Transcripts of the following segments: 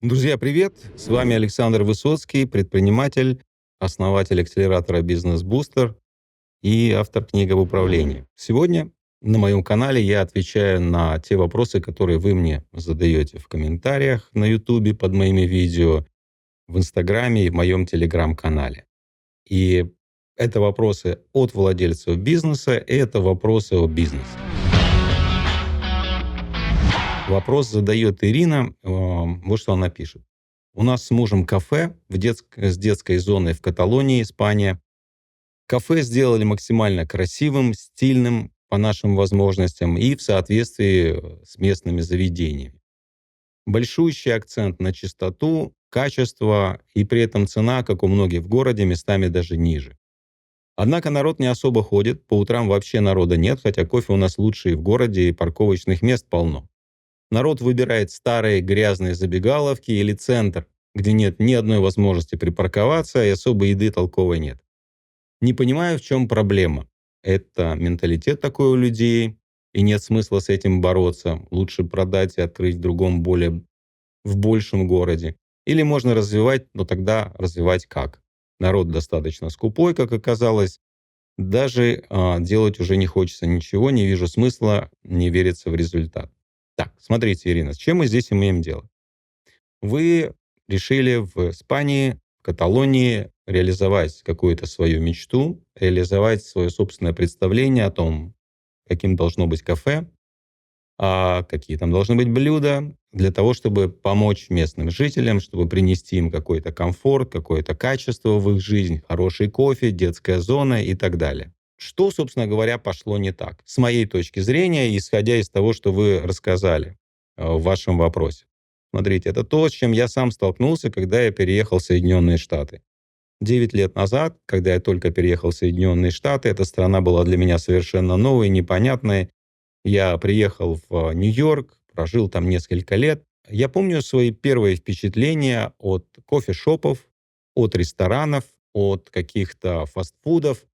Друзья, привет! С вами Александр Высоцкий, предприниматель, основатель акселератора «Бизнес Бустер» и автор книги об управлении. Сегодня на моем канале я отвечаю на те вопросы, которые вы мне задаете в комментариях на YouTube под моими видео, в Инстаграме и в моем Телеграм-канале. И это вопросы от владельцев бизнеса, и это вопросы о бизнесе. Вопрос задает Ирина. Вот что она пишет. У нас с мужем кафе с детской зоной в Каталонии, Испания. Кафе сделали максимально красивым, стильным по нашим возможностям и в соответствии с местными заведениями. Большущий акцент на чистоту, качество и при этом цена, как у многих в городе, местами даже ниже. Однако народ не особо ходит, по утрам вообще народа нет, хотя кофе у нас лучший в городе и парковочных мест полно. Народ выбирает старые грязные забегаловки или центр, где нет ни одной возможности припарковаться и особой еды толковой нет. Не понимаю, в чем проблема. Это менталитет такой у людей, и нет смысла с этим бороться. Лучше продать и открыть в большем городе. Или можно развивать, но тогда развивать как? Народ достаточно скупой, как оказалось. Даже делать уже не хочется ничего, не вижу смысла, не верится в результат. Так, смотрите, Ирина, с чем мы здесь имеем дело? Вы решили в Испании, в Каталонии реализовать какую-то свою мечту, реализовать свое собственное представление о том, каким должно быть кафе, какие там должны быть блюда, для того, чтобы помочь местным жителям, чтобы принести им какой-то комфорт, какое-то качество в их жизнь, хороший кофе, детская зона и так далее. Что, собственно говоря, пошло не так? С моей точки зрения, исходя из того, что вы рассказали в вашем вопросе. Смотрите, это то, с чем я сам столкнулся, когда я переехал в Соединенные Штаты. 9 лет назад, когда я только переехал в Соединенные Штаты, эта страна была для меня совершенно новой, непонятной. Я приехал в Нью-Йорк, прожил там несколько лет. Я помню свои первые впечатления от кофешопов, от ресторанов, от каких-то фастфудов.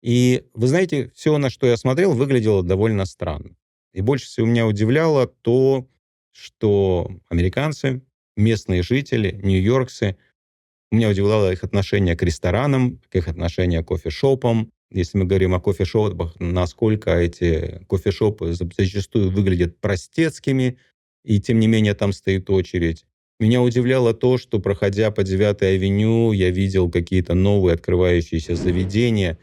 И вы знаете, все, на что я смотрел, выглядело довольно странно. И больше всего меня удивляло то, что американцы, местные жители, нью-йоркцы, меня удивляло их отношение к ресторанам, к их отношение к кофешопам. Если мы говорим о кофешопах, насколько эти кофешопы зачастую выглядят простецкими, и тем не менее там стоит очередь. Меня удивляло то, что, проходя по 9-й авеню, я видел какие-то новые открывающиеся заведения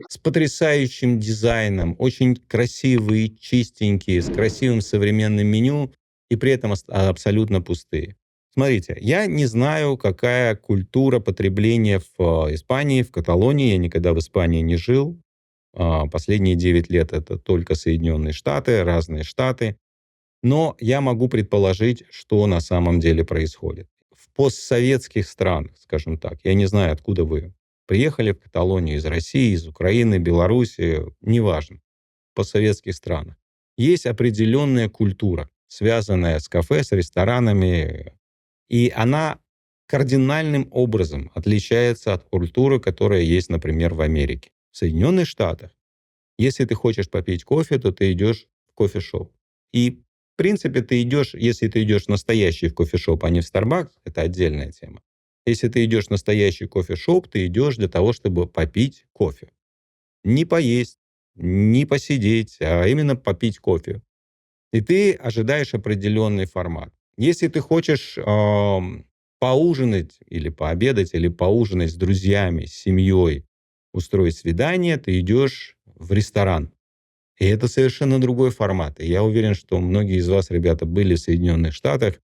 с потрясающим дизайном, очень красивые, чистенькие, с красивым современным меню, и при этом абсолютно пустые. Смотрите, я не знаю, какая культура потребления в Испании, в Каталонии. Я никогда в Испании не жил. Последние 9 лет это только Соединенные Штаты, разные штаты. Но я могу предположить, что на самом деле происходит. В постсоветских странах, скажем так, я не знаю, откуда вы приехали в Каталонию, из России, из Украины, Беларуси, неважно, в постсоветских странах. Есть определенная культура, связанная с кафе, с ресторанами, и она кардинальным образом отличается от культуры, которая есть, например, в Америке. В Соединенных Штатах, если ты хочешь попить кофе, то ты идешь в кофешоп. И, в принципе, если ты идешь настоящий в кофешоп, а не в Starbucks, это отдельная тема. Если ты идешь в настоящий кофешоп, ты идешь для того, чтобы попить кофе. Не поесть, не посидеть, а именно попить кофе. И ты ожидаешь определенный формат. Если ты хочешь поужинать или пообедать, или поужинать с друзьями, с семьей, устроить свидание, ты идешь в ресторан. И это совершенно другой формат. И я уверен, что многие из вас, ребята, были в Соединенных Штатах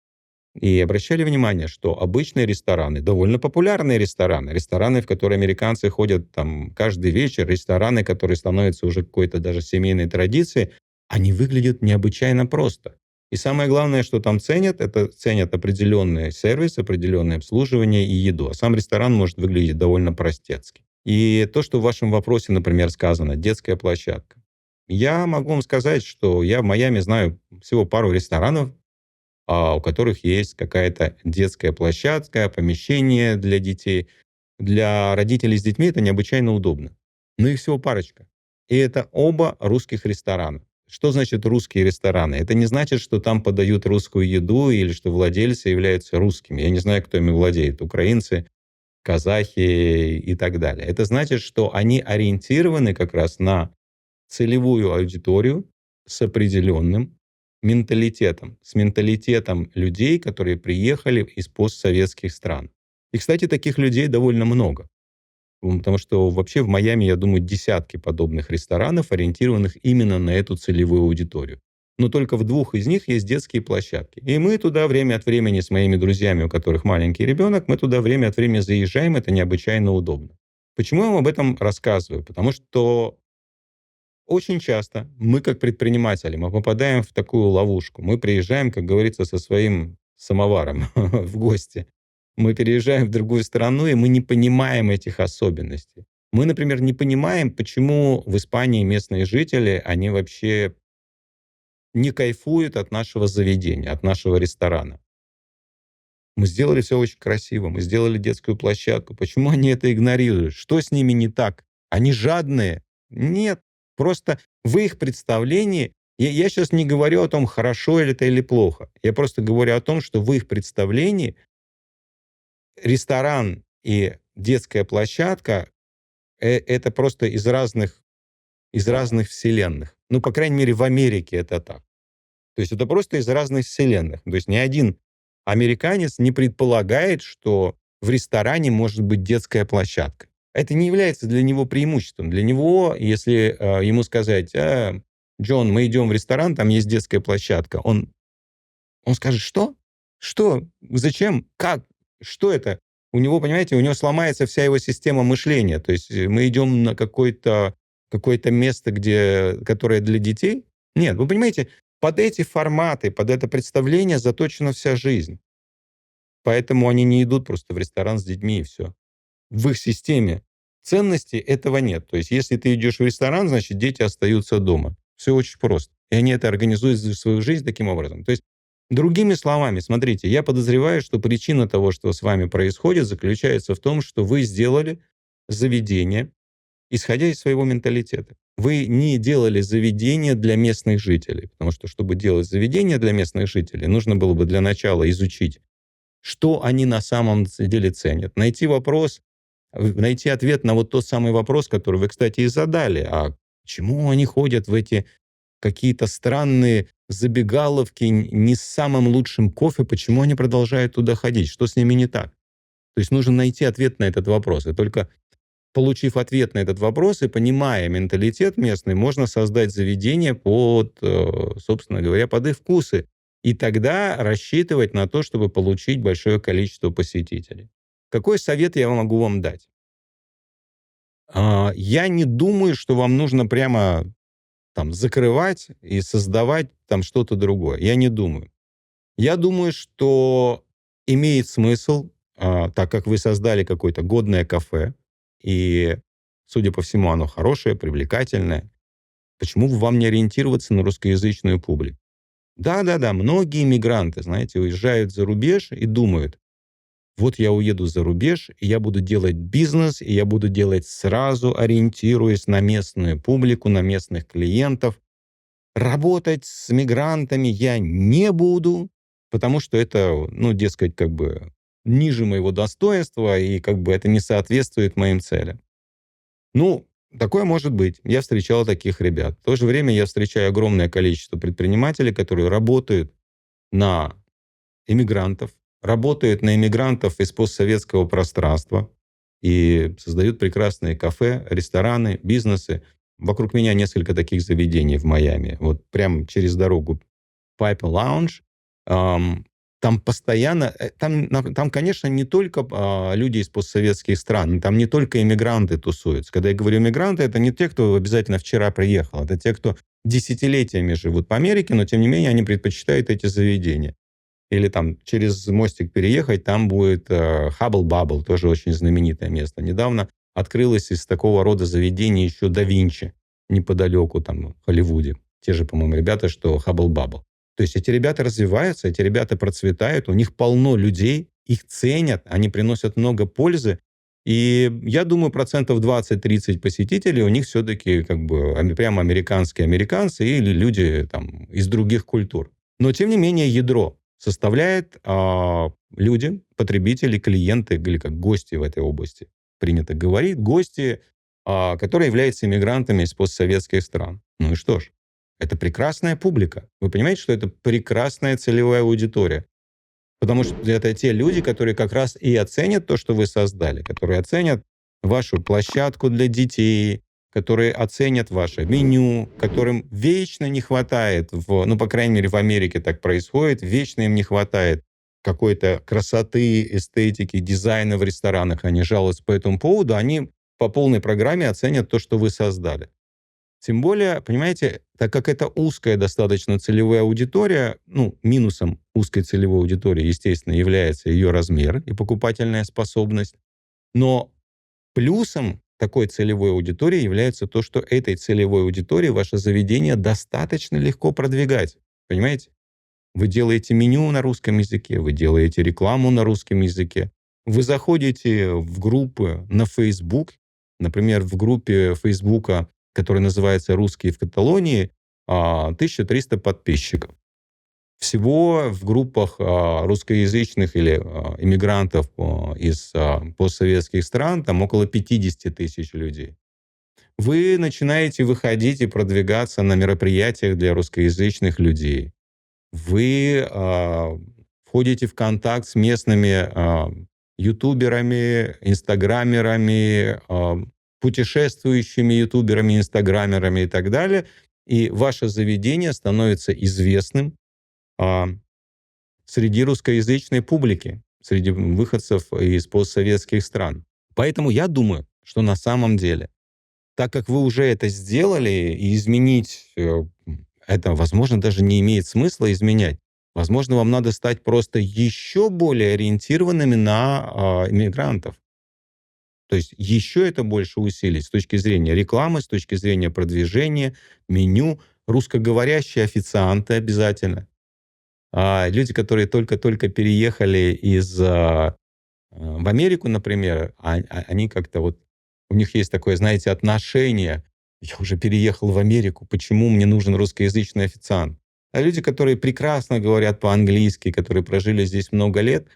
и обращали внимание, что обычные рестораны, довольно популярные рестораны, в которые американцы ходят там каждый вечер, рестораны, которые становятся уже какой-то даже семейной традицией, они выглядят необычайно просто. И самое главное, что там ценят, это ценят определенный сервис, определенное обслуживание и еду. А сам ресторан может выглядеть довольно простецки. И то, что в вашем вопросе, например, сказано, детская площадка. Я могу вам сказать, что я в Майами знаю всего пару ресторанов, у которых есть какая-то детская площадка, помещение для детей. Для родителей с детьми это необычайно удобно. Но их всего парочка. И это оба русских ресторана. что значит русские рестораны? Это не значит, что там подают русскую еду или что владельцы являются русскими. Я не знаю, кто ими владеет. Украинцы, казахи и так далее. Это значит, что они ориентированы как раз на целевую аудиторию с определенным менталитетом. С менталитетом людей, которые приехали из постсоветских стран. И, кстати, таких людей довольно много. Потому что вообще в Майами, я думаю, десятки подобных ресторанов, ориентированных именно на эту целевую аудиторию. Но только в 2 из них есть детские площадки. И мы туда время от времени с моими друзьями, у которых маленький ребенок, мы туда время от времени заезжаем, это необычайно удобно. Почему я вам об этом рассказываю? Потому что очень часто мы, как предприниматели, мы попадаем в такую ловушку. Мы приезжаем, как говорится, со своим самоваром в гости. Мы переезжаем в другую страну, и мы не понимаем этих особенностей. Мы, например, не понимаем, почему в Испании местные жители, они вообще не кайфуют от нашего заведения, от нашего ресторана. Мы сделали все очень красиво, мы сделали детскую площадку. Почему они это игнорируют? Что с ними не так? Они жадные? Нет. Просто в их представлении, я сейчас не говорю о том, хорошо это или плохо. Я просто говорю о том, что в их представлении ресторан и детская площадка это просто из разных вселенных. Ну, по крайней мере, в Америке это так. То есть это просто из разных вселенных. То есть ни один американец не предполагает, что в ресторане может быть детская площадка. Это не является для него преимуществом. Для него, если ему сказать: Джон, мы идем в ресторан, там есть детская площадка, он скажет: что? Что? Зачем? Как? Что это? У него, понимаете, у него сломается вся его система мышления. То есть мы идем на какое-то место, которое для детей? Нет, вы понимаете, под эти форматы, под это представление заточена вся жизнь. Поэтому они не идут просто в ресторан с детьми, и все. В их системе ценностей этого нет. То есть если ты идешь в ресторан, значит, дети остаются дома. Все очень просто. И они это организуют свою жизнь таким образом. То есть, другими словами, смотрите, я подозреваю, что причина того, что с вами происходит, заключается в том, что вы сделали заведение, исходя из своего менталитета. Вы не делали заведение для местных жителей, потому что, чтобы делать заведение для местных жителей, нужно было бы для начала изучить, что они на самом деле ценят. Найти ответ на вот тот самый вопрос, который вы, кстати, и задали. А почему они ходят в эти какие-то странные забегаловки не с самым лучшим кофе? Почему они продолжают туда ходить? Что с ними не так? То есть нужно найти ответ на этот вопрос. И только получив ответ на этот вопрос и понимая менталитет местный, можно создать заведение собственно говоря, под их вкусы. И тогда рассчитывать на то, чтобы получить большое количество посетителей. Какой совет я могу вам дать? Я не думаю, что вам нужно прямо там закрывать и создавать там что-то другое. Я не думаю. Я думаю, что имеет смысл, так как вы создали какое-то годное кафе, и, судя по всему, оно хорошее, привлекательное, почему бы вам не ориентироваться на русскоязычную публику? Да-да-да, многие мигранты, знаете, уезжают за рубеж и думают: вот я уеду за рубеж, и я буду делать бизнес, и я буду делать сразу, ориентируясь на местную публику, на местных клиентов. Работать с мигрантами я не буду, потому что это, дескать, как бы ниже моего достоинства, и как бы это не соответствует моим целям. Ну, такое может быть. Я встречал таких ребят. В то же время я встречаю огромное количество предпринимателей, которые работают на иммигрантов, работают на иммигрантов из постсоветского пространства и создают прекрасные кафе, рестораны, бизнесы. Вокруг меня несколько таких заведений в Майами. Вот прямо через дорогу Pipe Lounge. Там постоянно, там, конечно, не только люди из постсоветских стран, там не только иммигранты тусуются. Когда я говорю иммигранты, это не те, кто обязательно вчера приехал, это те, кто десятилетиями живут по Америке, но тем не менее они предпочитают эти заведения. Или там через мостик переехать, там будет Hubble Bubble, тоже очень знаменитое место. Недавно открылось из такого рода заведений еще Да Винчи, неподалеку, там, в Холливуде. Те же, по-моему, ребята, что Hubble Bubble. То есть эти ребята развиваются, эти ребята процветают, у них полно людей, их ценят, они приносят много пользы. И я думаю, процентов 20-30 посетителей у них все-таки как бы прямо американские американцы или люди там из других культур. Но, тем не менее, ядро составляет люди, потребители, клиенты или как гости в этой области. Принято говорить, гости, которые являются иммигрантами из постсоветских стран. Ну и что ж, это прекрасная публика. Вы понимаете, что это прекрасная целевая аудитория? Потому что это те люди, которые как раз и оценят то, что вы создали, которые оценят вашу площадку для детей, которые оценят ваше меню, которым вечно не хватает, ну, по крайней мере, в Америке так происходит, вечно им не хватает какой-то красоты, эстетики, дизайна в ресторанах. Они жалуются по этому поводу, они по полной программе оценят то, что вы создали. Тем более, понимаете, так как это узкая достаточно целевая аудитория, ну, минусом узкой целевой аудитории, естественно, является ее размер и покупательная способность. Но плюсом такой целевой аудитории является то, что этой целевой аудитории ваше заведение достаточно легко продвигать. Понимаете? Вы делаете меню на русском языке, вы делаете рекламу на русском языке, вы заходите в группы на Facebook, например, в группе Фейсбука, которая называется «Русские в Каталонии», 1300 подписчиков. Всего в группах русскоязычных или иммигрантов из постсоветских стран там около 50 тысяч людей. Вы начинаете выходить и продвигаться на мероприятиях для русскоязычных людей. Вы входите в контакт с местными ютуберами, инстаграмерами, путешествующими ютуберами, инстаграмерами и так далее. И ваше заведение становится известным среди русскоязычной публики, среди выходцев из постсоветских стран. Поэтому я думаю, что на самом деле, так как вы уже это сделали, и изменить это, возможно, даже не имеет смысла изменять. Возможно, вам надо стать просто еще более ориентированными на иммигрантов. То есть еще это больше усилить с точки зрения рекламы, с точки зрения продвижения, меню, русскоговорящие официанты обязательно. Люди, которые только-только переехали в Америку, например, они как-то вот, у них есть такое, знаете, отношение. Я уже переехал в Америку, почему мне нужен русскоязычный официант? А люди, которые прекрасно говорят по-английски, которые прожили здесь много лет,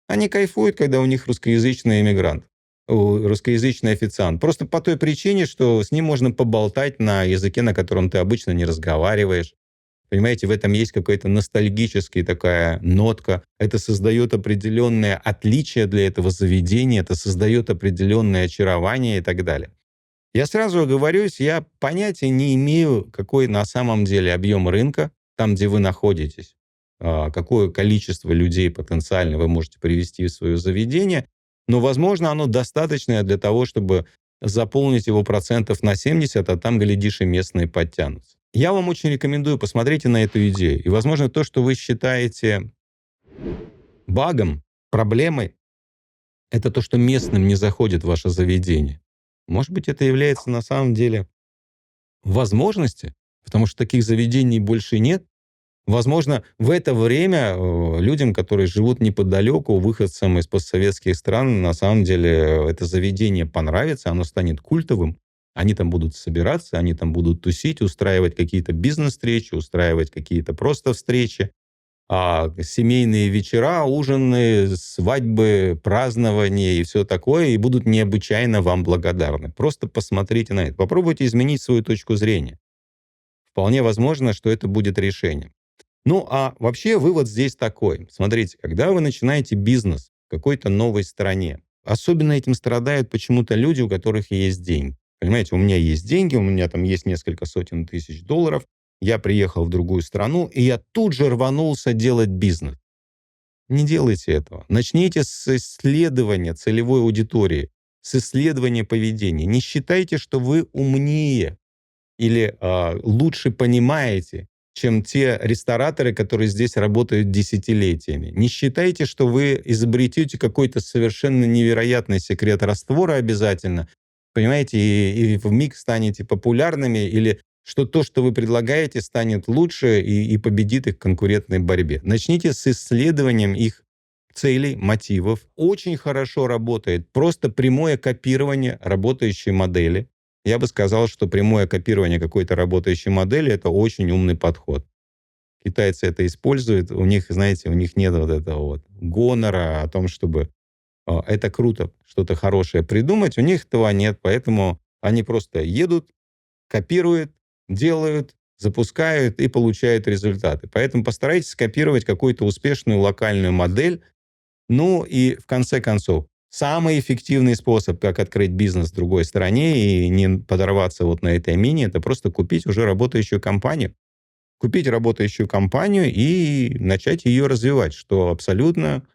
они кайфуют, когда у них русскоязычный иммигрант, русскоязычный официант. Просто по той причине, что с ним можно поболтать на языке, на котором ты обычно не разговариваешь. Понимаете, в этом есть какая-то ностальгическая такая нотка. Это создает определенное отличие для этого заведения, это создает определенное очарование и так далее. Я сразу оговорюсь, я понятия не имею, какой на самом деле объем рынка, там, где вы находитесь, какое количество людей потенциально вы можете привести в свое заведение, но, возможно, оно достаточное для того, чтобы заполнить его процентов на 70, а там, глядишь, и местные подтянутся. Я вам очень рекомендую, посмотрите на эту идею. И, возможно, то, что вы считаете багом, проблемой, это то, что местным не заходит в ваше заведение. Может быть, это является на самом деле возможностью, потому что таких заведений больше нет. Возможно, в это время людям, которые живут неподалеку, выходцам из постсоветских стран, на самом деле это заведение понравится, оно станет культовым. Они там будут собираться, они там будут тусить, устраивать какие-то бизнес-встречи, устраивать какие-то просто встречи, семейные вечера, ужины, свадьбы, празднования и все такое, и будут необычайно вам благодарны. Просто посмотрите на это. Попробуйте изменить свою точку зрения. Вполне возможно, что это будет решением. Ну, а вообще вывод здесь такой. Смотрите, когда вы начинаете бизнес в какой-то новой стране, особенно этим страдают почему-то люди, у которых есть деньги. Понимаете, у меня есть деньги, у меня там есть несколько сотен тысяч долларов, я приехал в другую страну, и я тут же рванулся делать бизнес. Не делайте этого. Начните с исследования целевой аудитории, с исследования поведения. Не считайте, что вы умнее или лучше понимаете, чем те рестораторы, которые здесь работают десятилетиями. Не считайте, что вы изобретете какой-то совершенно невероятный секрет раствора обязательно, понимаете, и вмиг станете популярными, или что то, что вы предлагаете, станет лучше и победит их в конкурентной борьбе. Начните с исследованием их целей, мотивов. Очень хорошо работает просто прямое копирование работающей модели. Я бы сказал, что прямое копирование какой-то работающей модели — это очень умный подход. Китайцы это используют, у них, знаете, у них нет вот этого вот гонора о том, чтобы это круто, что-то хорошее придумать, у них этого нет, поэтому они просто едут, копируют, делают, запускают и получают результаты. Поэтому постарайтесь скопировать какую-то успешную локальную модель. Ну и в конце концов, самый эффективный способ, как открыть бизнес в другой стране и не подорваться вот на этой мине, это просто купить уже работающую компанию. Купить работающую компанию и начать ее развивать, что абсолютно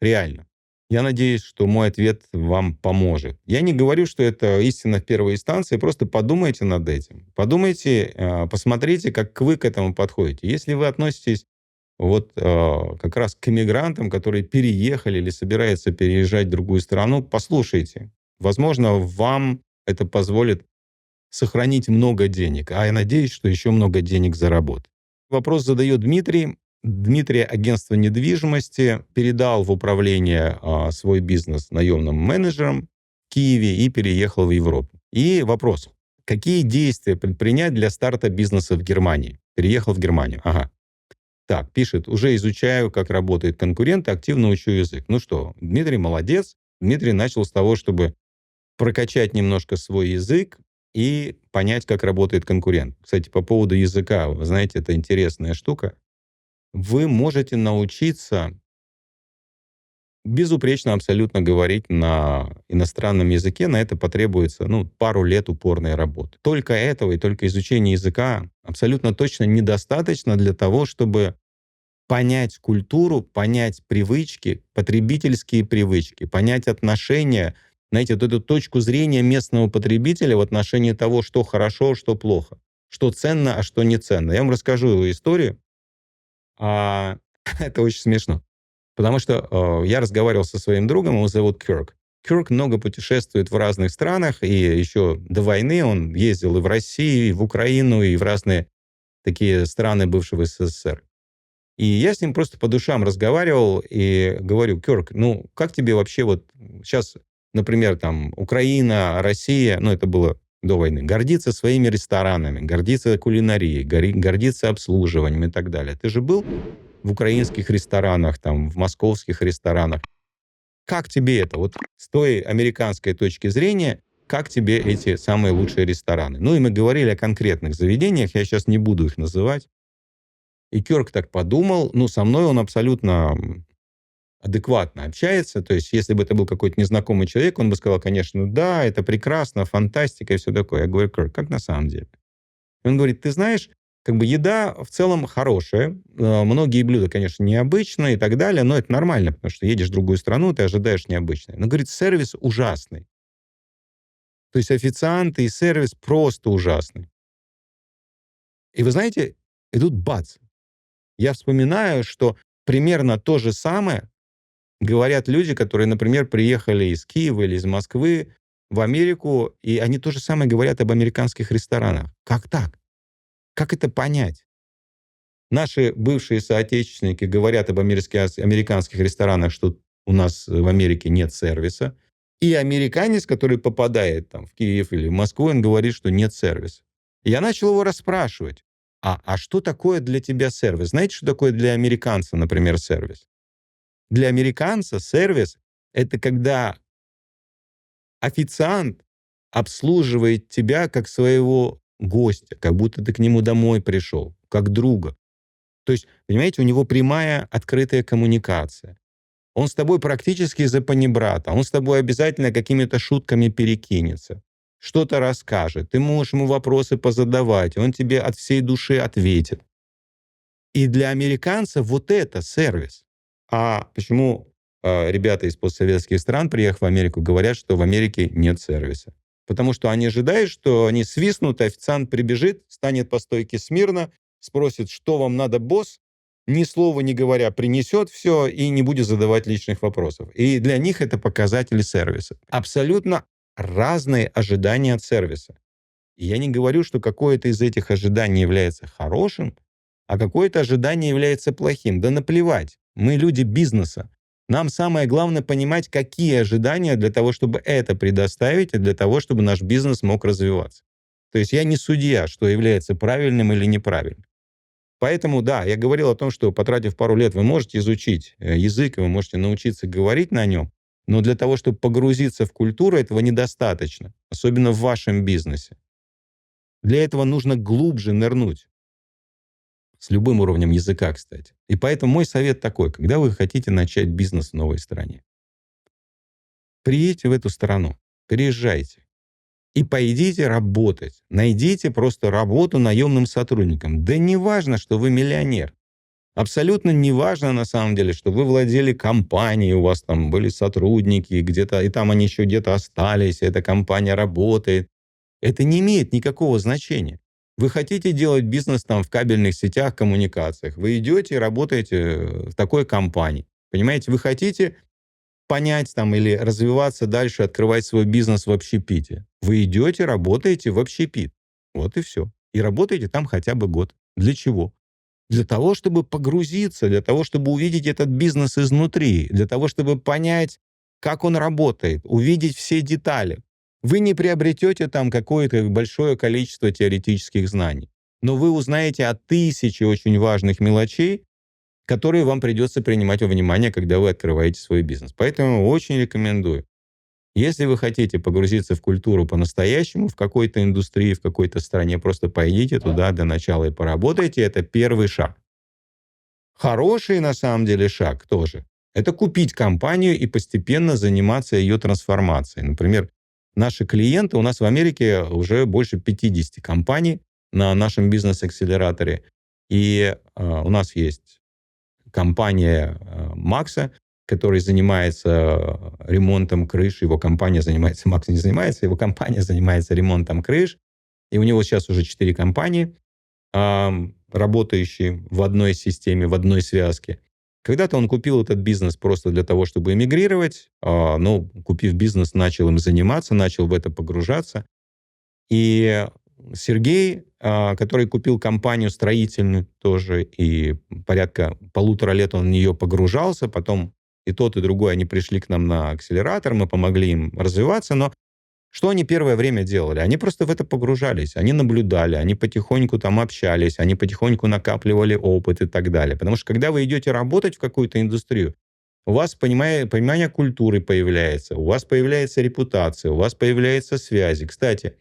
реально. Я надеюсь, что мой ответ вам поможет. Я не говорю, что это истина в первой инстанции, просто подумайте над этим. Подумайте, посмотрите, как вы к этому подходите. Если вы относитесь вот как раз к иммигрантам, которые переехали или собираются переезжать в другую страну, послушайте. Возможно, вам это позволит сохранить много денег, а я надеюсь, что еще много денег заработать. Вопрос задает Дмитрий. Дмитрий, агентство недвижимости, передал в управление свой бизнес наемным менеджерам в Киеве и переехал в Европу. И вопрос. Какие действия предпринять для старта бизнеса в Германии? Переехал в Германию. Ага. Так, пишет, уже изучаю, как работают конкуренты, активно учу язык. Ну что, Дмитрий молодец. Дмитрий начал с того, чтобы прокачать немножко свой язык и понять, как работает конкурент. Кстати, по поводу языка, вы знаете, это интересная штука. Вы можете научиться безупречно абсолютно говорить на иностранном языке. На это потребуется пару лет упорной работы. Только этого и только изучения языка абсолютно точно недостаточно для того, чтобы понять культуру, понять привычки, потребительские привычки, понять отношения, знаете, вот эту точку зрения местного потребителя в отношении того, что хорошо, что плохо, что ценно, а что не ценно. Я вам расскажу историю. А, это очень смешно. Потому что я разговаривал со своим другом, его зовут Кирк. Кирк много путешествует в разных странах, и еще до войны он ездил и в Россию, и в Украину, и в разные такие страны бывшего СССР. И я с ним просто по душам разговаривал и говорю: Кирк, как тебе вообще вот сейчас, например, там Украина, Россия, это было до войны, гордится своими ресторанами, гордится кулинарией, гордится обслуживанием и так далее. Ты же был в украинских ресторанах, там, в московских ресторанах. Как тебе это? Вот с той американской точки зрения, как тебе эти самые лучшие рестораны? Ну и мы говорили о конкретных заведениях, я сейчас не буду их называть. И Кёрк так подумал. Со мной он абсолютно адекватно общается. То есть, если бы это был какой-то незнакомый человек, он бы сказал, конечно, да, это прекрасно, фантастика и все такое. Я говорю: Кёрк, как на самом деле? И он говорит: ты знаешь, еда в целом хорошая. Многие блюда, конечно, необычные и так далее, но это нормально, потому что едешь в другую страну, ты ожидаешь необычное. Но, говорит, сервис ужасный. То есть официанты и сервис просто ужасный. И вы знаете, и тут бац! Я вспоминаю, что примерно то же самое говорят люди, которые, например, приехали из Киева или из Москвы в Америку, и они то же самое говорят об американских ресторанах. Как так? Как это понять? Наши бывшие соотечественники говорят об американских ресторанах, что у нас в Америке нет сервиса. И американец, который попадает там в Киев или в Москву, он говорит, что нет сервиса. И я начал его расспрашивать. А что такое для тебя сервис? Знаете, что такое для американца, например, сервис? Для американца сервис — это когда официант обслуживает тебя как своего гостя, как будто ты к нему домой пришел, как друга. То есть, понимаете, у него прямая открытая коммуникация. Он с тобой практически за панибрата. Он с тобой обязательно какими-то шутками перекинется, что-то расскажет. Ты можешь ему вопросы позадавать, он тебе от всей души ответит. И для американцев вот это сервис. А почему ребята из постсоветских стран, приехав в Америку, говорят, что в Америке нет сервиса? Потому что они ожидают, что они свистнут, официант прибежит, станет по стойке смирно, спросит, что вам надо, босс, ни слова не говоря, принесет все и не будет задавать лишних вопросов. И для них это показатели сервиса. Абсолютно разные ожидания от сервиса. И я не говорю, что какое-то из этих ожиданий является хорошим, а какое-то ожидание является плохим. Да наплевать. Мы люди бизнеса. Нам самое главное понимать, какие ожидания для того, чтобы это предоставить, и для того, чтобы наш бизнес мог развиваться. То есть я не судья, что является правильным или неправильным. Поэтому, да, я говорил о том, что потратив пару лет, вы можете изучить язык, и вы можете научиться говорить на нем, но для того, чтобы погрузиться в культуру, этого недостаточно, особенно в вашем бизнесе. Для этого нужно глубже нырнуть. С любым уровнем языка, кстати. И поэтому мой совет такой: когда вы хотите начать бизнес в новой стране, приедьте в эту страну, переезжайте и пойдите работать. Найдите просто работу наемным сотрудником. Да не важно, что вы миллионер. Абсолютно не важно на самом деле, что вы владели компанией, у вас там были сотрудники где-то, и там они еще где-то остались, эта компания работает. Это не имеет никакого значения. Вы хотите делать бизнес там в кабельных сетях, коммуникациях. Вы идете и работаете в такой компании. Понимаете, вы хотите понять там или развиваться дальше, открывать свой бизнес в общепите. Вы идете, работаете в общепит. Вот и все. И работаете там хотя бы год. Для чего? Для того, чтобы погрузиться, для того, чтобы увидеть этот бизнес изнутри, для того, чтобы понять, как он работает, увидеть все детали. Вы не приобретете там какое-то большое количество теоретических знаний, но вы узнаете о тысяче очень важных мелочей, которые вам придется принимать во внимание, когда вы открываете свой бизнес. Поэтому очень рекомендую. Если вы хотите погрузиться в культуру по-настоящему, в какой-то индустрии, в какой-то стране, просто пойдите туда для начала и поработайте. Это первый шаг. Хороший на самом деле шаг тоже — это купить компанию и постепенно заниматься ее трансформацией. Например, наши клиенты, у нас в Америке уже больше 50 компаний на нашем бизнес-акселераторе. И у нас есть компания Макса, который занимается ремонтом крыш. Его компания занимается, Макс не занимается, его компания занимается ремонтом крыш. И у него сейчас уже 4 компании, работающие в одной системе, в одной связке. Когда-то он купил этот бизнес просто для того, чтобы эмигрировать, но, купив бизнес, начал им заниматься, начал в это погружаться. И Сергей, который купил компанию строительную тоже, и порядка 1,5 лет он в нее погружался, потом и тот, и другой, они пришли к нам на акселератор, мы помогли им развиваться, но что они первое время делали? Они просто в это погружались, они наблюдали, они потихоньку там общались, они потихоньку накапливали опыт и так далее. Потому что когда вы идете работать в какую-то индустрию, у вас понимание культуры появляется, у вас появляется репутация, у вас появляются связи. Кстати,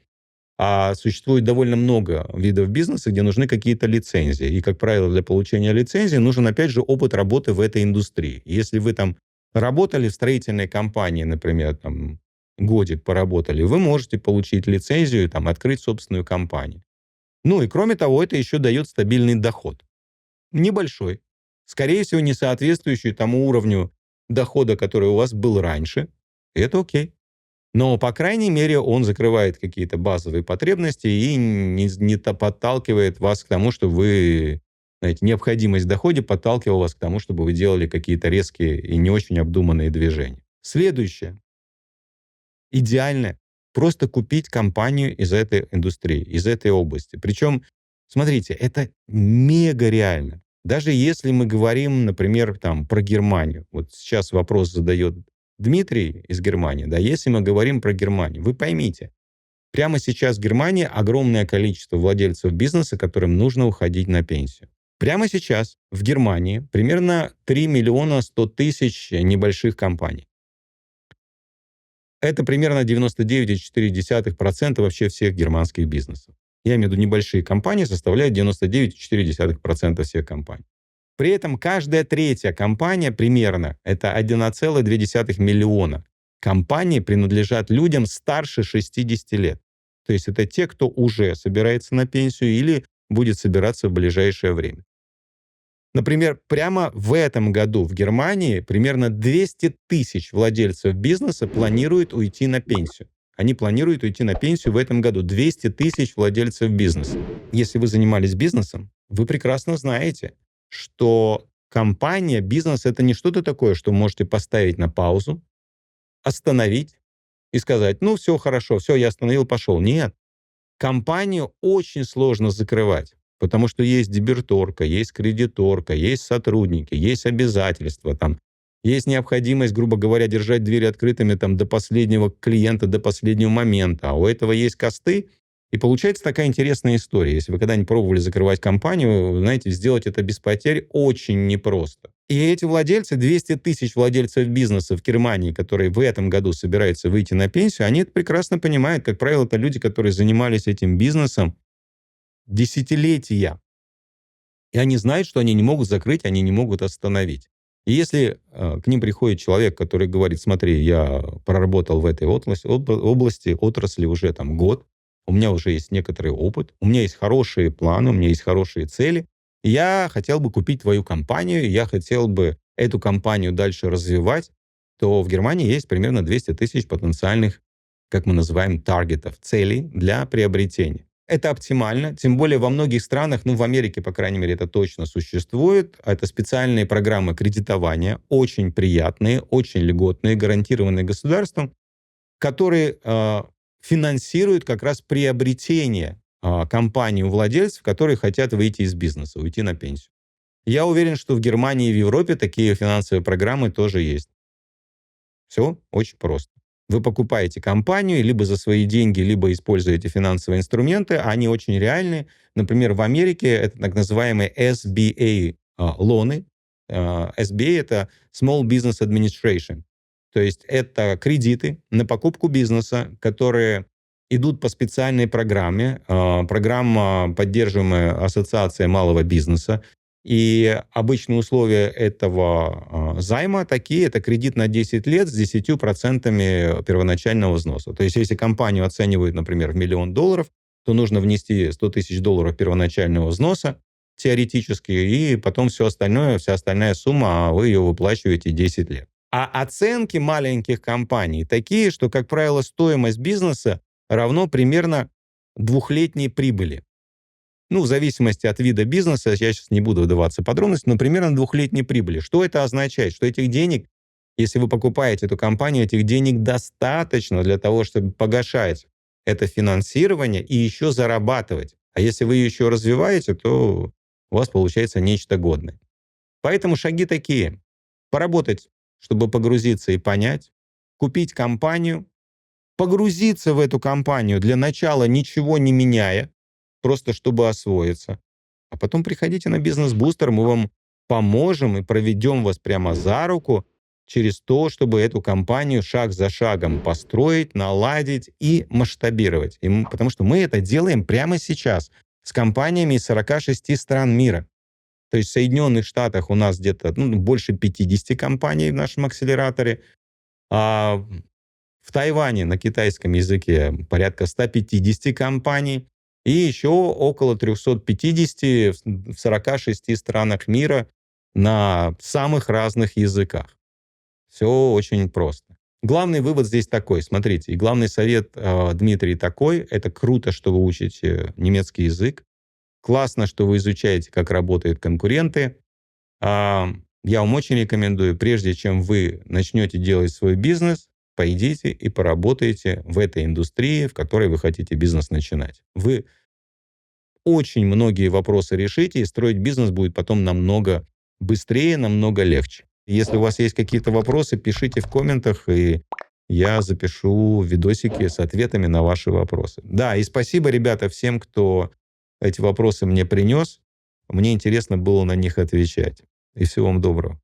существует довольно много видов бизнеса, где нужны какие-то лицензии. И, как правило, для получения лицензии нужен, опять же, опыт работы в этой индустрии. Если вы там работали в строительной компании, например, там годик поработали, вы можете получить лицензию и там открыть собственную компанию. Ну и кроме того, это еще дает стабильный доход. Небольшой. Скорее всего, не соответствующий тому уровню дохода, который у вас был раньше. И это окей. Но, по крайней мере, он закрывает какие-то базовые потребности и не подталкивает вас к тому, что вы, знаете, необходимость в доходе подталкивала вас к тому, чтобы вы делали какие-то резкие и не очень обдуманные движения. Следующее. Идеально просто купить компанию из этой индустрии, из этой области. Причем, смотрите, это мега реально. Даже если мы говорим, например, там, про Германию. Вот сейчас вопрос задает Дмитрий из Германии. Да, если мы говорим про Германию, вы поймите, прямо сейчас в Германии огромное количество владельцев бизнеса, которым нужно уходить на пенсию. Прямо сейчас в Германии примерно 3 миллиона 100 тысяч небольших компаний. Это примерно 99,4% вообще всех германских бизнесов. Я имею в виду, небольшие компании составляют 99,4% всех компаний. При этом каждая третья компания примерно, это 1,2 миллиона компаний, принадлежат людям старше 60 лет. То есть это те, кто уже собирается на пенсию или будет собираться в ближайшее время. Например, прямо в этом году в Германии примерно 200 тысяч владельцев бизнеса планируют уйти на пенсию. Они планируют уйти на пенсию в этом году. 200 тысяч владельцев бизнеса. Если вы занимались бизнесом, вы прекрасно знаете, что компания, бизнес — это не что-то такое, что можете поставить на паузу, остановить и сказать: ну, все хорошо, все, я остановил, пошел. Нет. Компанию очень сложно закрывать. Потому что есть дебиторка, есть кредиторка, есть сотрудники, есть обязательства, там, Есть необходимость, грубо говоря, держать двери открытыми там до последнего клиента, до последнего момента. А у этого есть косты. И получается такая интересная история. Если вы когда-нибудь пробовали закрывать компанию, вы знаете, сделать это без потерь очень непросто. И эти владельцы, 200 тысяч владельцев бизнеса в Германии, которые в этом году собираются выйти на пенсию, они это прекрасно понимают. Как правило, это люди, которые занимались этим бизнесом десятилетия. И они знают, что они не могут закрыть, они не могут остановить. И если к ним приходит человек, который говорит: смотри, я проработал в этой отрасли уже там год, у меня уже есть некоторый опыт, у меня есть хорошие планы, у меня есть хорошие цели, и я хотел бы купить твою компанию, я хотел бы эту компанию дальше развивать, то в Германии есть примерно 200 тысяч потенциальных, как мы называем, таргетов, целей для приобретения. Это оптимально, тем более во многих странах, ну, в Америке, по крайней мере, это точно существует. Это специальные программы кредитования, очень приятные, очень льготные, гарантированные государством, которые финансируют как раз приобретение компаний у владельцев, которые хотят выйти из бизнеса, уйти на пенсию. Я уверен, что в Германии и в Европе такие финансовые программы тоже есть. Все очень просто. Вы покупаете компанию либо за свои деньги, либо используете финансовые инструменты. Они очень реальные. Например, в Америке это так называемые SBA лоны. SBA — это Small Business Administration. То есть это кредиты на покупку бизнеса, которые идут по специальной программе. Программа, поддерживаемая Ассоциацией малого бизнеса. И обычные условия этого займа такие: это кредит на 10 лет с 10% первоначального взноса. То есть если компанию оценивают, например, в $1 миллион, то нужно внести $100 тысяч первоначального взноса теоретически, и потом все остальное, вся остальная сумма, вы ее выплачиваете 10 лет. А оценки маленьких компаний такие, что, как правило, стоимость бизнеса равно примерно двухлетней прибыли. Ну, в зависимости от вида бизнеса, я сейчас не буду вдаваться в подробности, но примерно двухлетней прибыли. Что это означает? Что этих денег, если вы покупаете эту компанию, этих денег достаточно для того, чтобы погашать это финансирование и еще зарабатывать. А если вы ее еще развиваете, то у вас получается нечто годное. Поэтому шаги такие: поработать, чтобы погрузиться и понять, купить компанию, погрузиться в эту компанию для начала, ничего не меняя, просто чтобы освоиться. А потом приходите на бизнес-бустер, мы вам поможем и проведем вас прямо за руку через то, чтобы эту компанию шаг за шагом построить, наладить и масштабировать. Потому что мы это делаем прямо сейчас с компаниями из 46 стран мира. То есть в Соединенных Штатах у нас где-то больше 50 компаний в нашем акселераторе, а в Тайване на китайском языке порядка 150 компаний, и еще около 350 в 46 странах мира на самых разных языках. Все очень просто. Главный вывод здесь такой, смотрите, и главный совет, Дмитрий, такой: это круто, что вы учите немецкий язык, классно, что вы изучаете, как работают конкуренты. Я вам очень рекомендую, прежде чем вы начнете делать свой бизнес, пойдите и поработайте в этой индустрии, в которой вы хотите бизнес начинать. Вы очень многие вопросы решите, и строить бизнес будет потом намного быстрее, намного легче. Если у вас есть какие-то вопросы, пишите в комментах, и я запишу видосики с ответами на ваши вопросы. Да, и спасибо, ребята, всем, кто эти вопросы мне принес. Мне интересно было на них отвечать. И всего вам доброго.